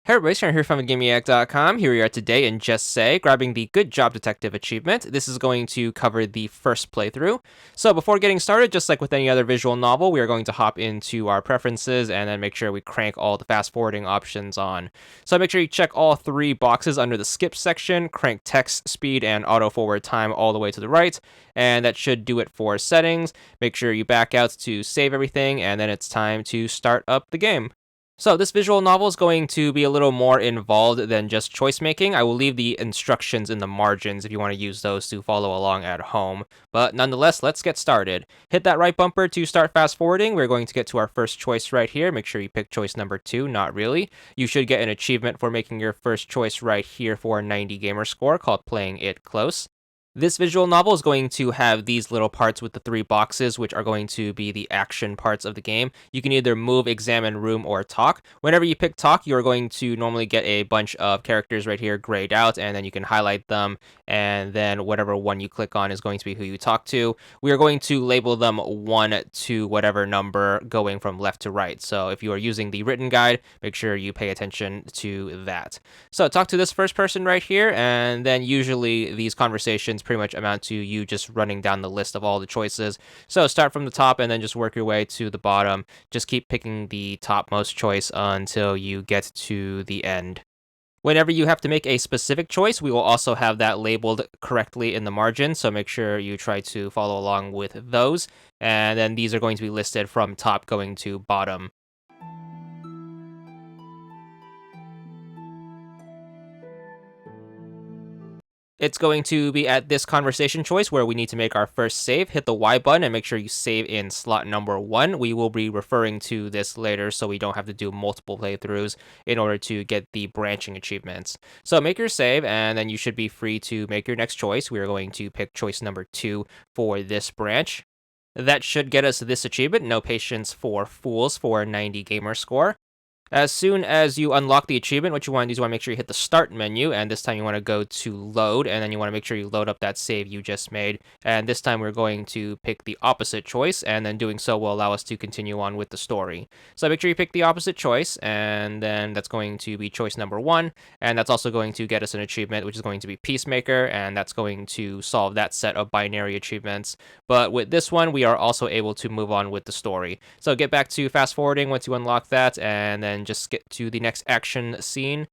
Hey everybody, Sharon here from VidGamiac.com. Here we are today in Jisei, grabbing the Good Job Detective achievement. This is going to cover the first playthrough. So before getting started, just like with any other visual novel, we are going to hop into our preferences and then make sure we crank all the fast forwarding options on. So make sure you check all three boxes under the skip section, crank text speed and auto forward time all the way to the right, and that should do it for settings. Make sure you back out to save everything, and then it's time to start up the game. So this visual novel is going to be a little more involved than just choice making. I will leave the instructions in the margins if you want to use those to follow along at home. But nonetheless, let's get started. Hit that right bumper to start fast forwarding. We're going to get to our first choice right here. Make sure you pick choice number 2, not really. You should get an achievement for making your first choice right here for a 90 gamer score called Playing It Close. This visual novel is going to have these little parts with the 3 boxes, which are going to be the action parts of the game. You can either move, examine, room, or talk. Whenever you pick talk, you're going to normally get a bunch of characters right here grayed out, and then you can highlight them, and then whatever one you click on is going to be who you talk to. We are going to label them 1 to whatever number going from left to right. So if you are using the written guide, make sure you pay attention to that. So talk to this first person right here, and then usually these conversations pretty much amount to you just running down the list of all the choices. So start from the top and then just work your way to the bottom. Just keep picking the topmost choice until you get to the end. Whenever you have to make a specific choice, we will also have that labeled correctly in the margin, so make sure you try to follow along with those. And then these are going to be listed from top going to bottom. It's going to be at this conversation choice where we need to make our first save. Hit the Y button and make sure you save in slot number 1. We will be referring to this later so we don't have to do multiple playthroughs in order to get the branching achievements. So make your save and then you should be free to make your next choice. We are going to pick choice number 2 for this branch. That should get us this achievement, No Patience for Fools, for a 90 gamer score. As soon as you unlock the achievement, what you want to do is you want to make sure you hit the start menu, and this time you want to go to load, and then you want to make sure you load up that save you just made. And this time we're going to pick the opposite choice, and then doing so will allow us to continue on with the story. So make sure you pick the opposite choice, and then that's going to be choice number 1, and that's also going to get us an achievement, which is going to be Peacemaker, and that's going to solve that set of binary achievements. But with this one, we are also able to move on with the story. So get back to fast forwarding once you unlock that, and then just get to the next action scene.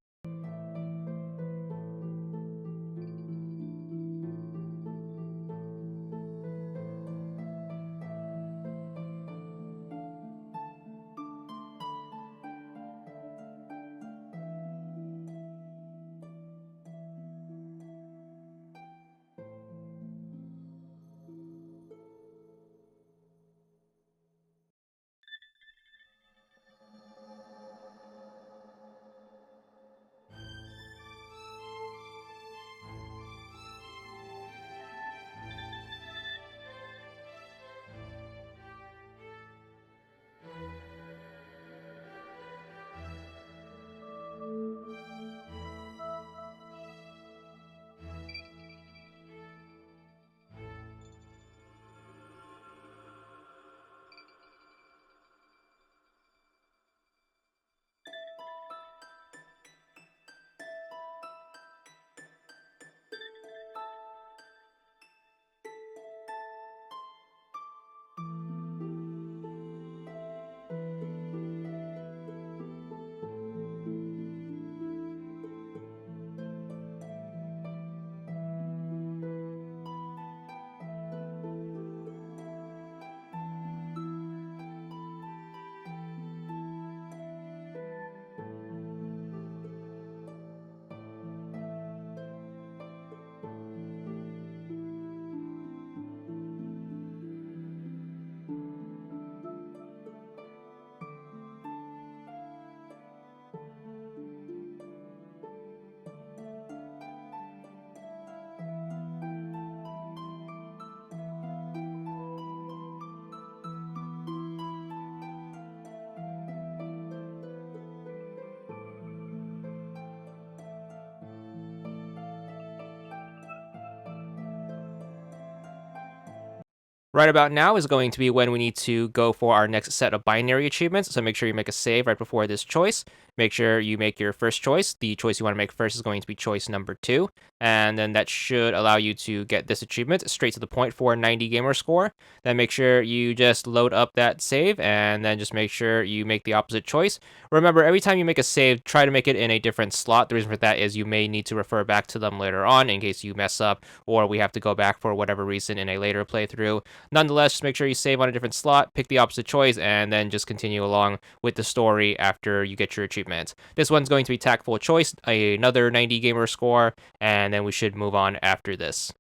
Right about now is going to be when we need to go for our next set of binary achievements, so make sure you make a save right before this choice. make sure you make your first choice. The choice you want to make first is going to be choice number 2, and then that should allow you to get this achievement straight to the point for 90 gamer score. Then make sure you just load up that save, and then just make sure you make the opposite choice. Remember, every time you make a save, try to make it in a different slot. The reason for that is you may need to refer back to them later on in case you mess up, or we have to go back for whatever reason in a later playthrough. Nonetheless, just make sure you save on a different slot, pick the opposite choice, and then just continue along with the story after you get your achievement. This one's going to be Tactful Choice, another 90 gamer score, and then we should move on after this.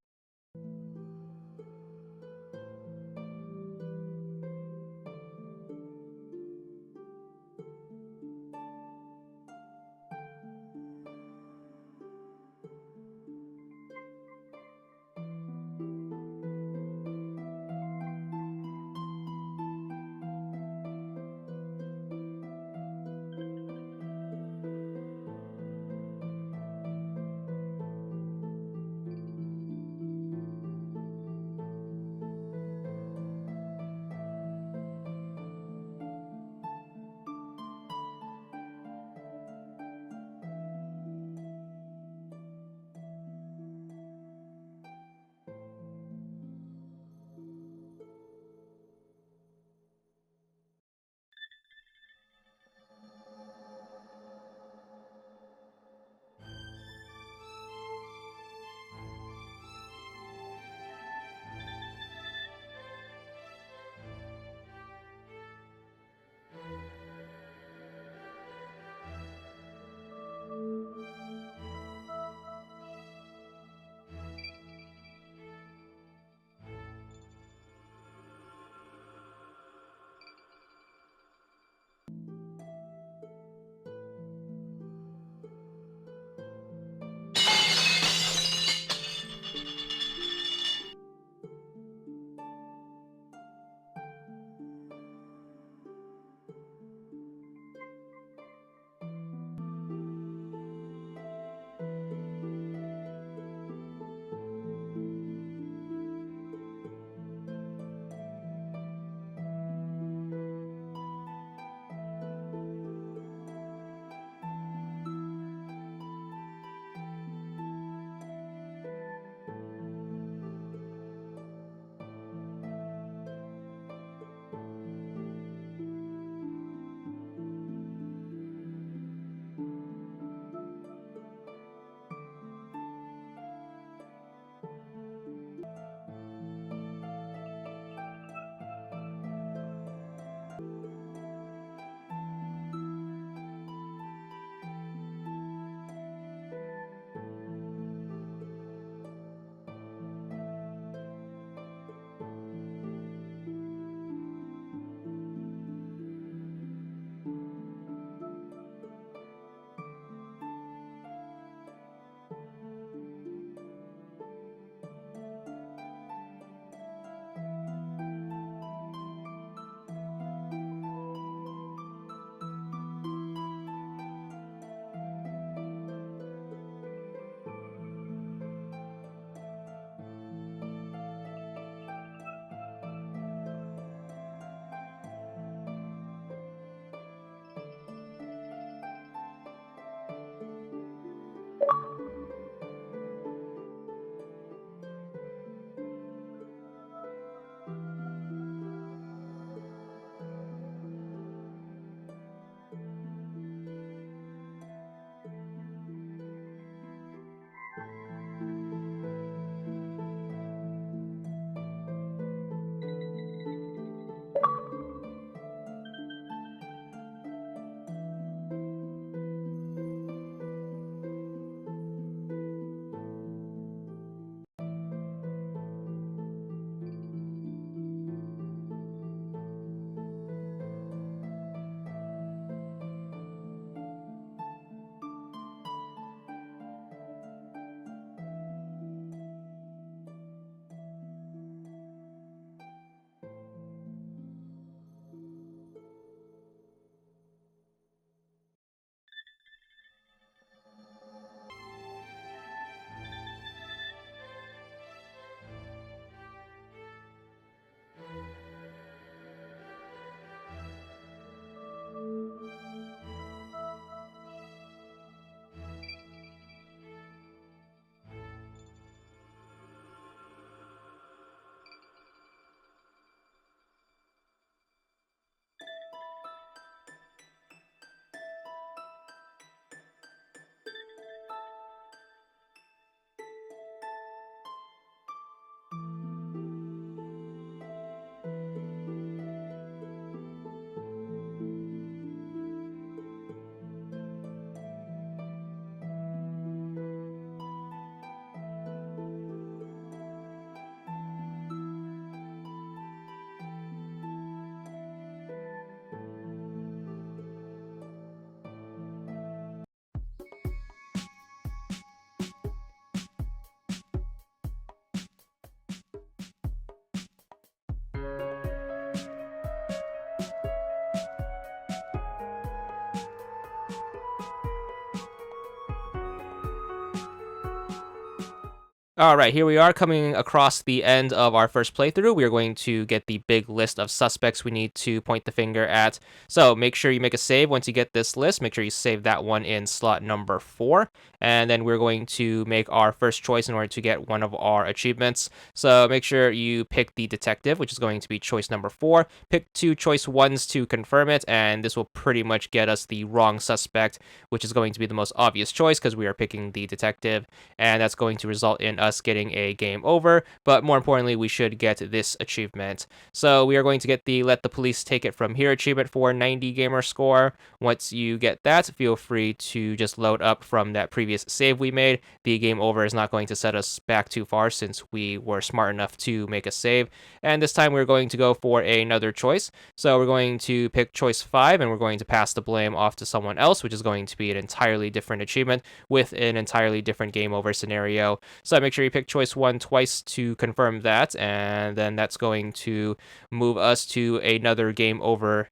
All right, here we are coming across the end of our first playthrough. We are going to get the big list of suspects we need to point the finger at. So make sure you make a save once you get this list. Make sure you save that one in slot number 4. And then we're going to make our first choice in order to get one of our achievements. So make sure you pick the detective, which is going to be choice number 4. Pick 2 choice 1s to confirm it, and this will pretty much get us the wrong suspect, which is going to be the most obvious choice because we are picking the detective, and that's going to result in us getting a game over, but more importantly, we should get this achievement. So we are going to get the Let the Police Take It From Here achievement for 90 gamer score. Once you get that, feel free to just load up from that previous save we made. The game over is not going to set us back too far since we were smart enough to make a save. And this time we're going to go for another choice. So we're going to pick choice 5, and we're going to pass the blame off to someone else, which is going to be an entirely different achievement with an entirely different game over scenario. So make sure you pick choice 1 twice to confirm that, and then that's going to move us to another game over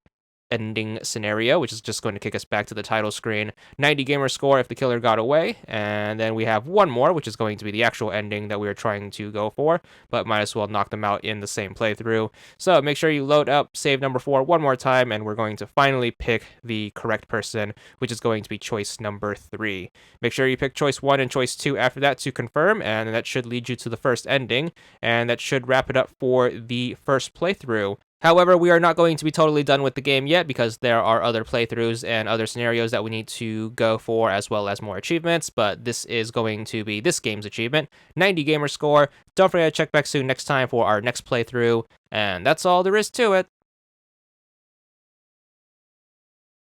ending scenario, which is just going to kick us back to the title screen. 90 gamer score if the killer got away, and then we have one more, which is going to be the actual ending that we were trying to go for, but might as well knock them out in the same playthrough. So make sure you load up save number 4 one more time, and we're going to finally pick the correct person, which is going to be choice number 3. Make sure you pick choice 1 and choice 2 after that to confirm, and that should lead you to the first ending, and that should wrap it up for the first playthrough. However, we are not going to be totally done with the game yet because there are other playthroughs and other scenarios that we need to go for, as well as more achievements, but this is going to be this game's achievement, 90 gamer score. Don't forget to check back soon next time for our next playthrough, and that's all there is to it.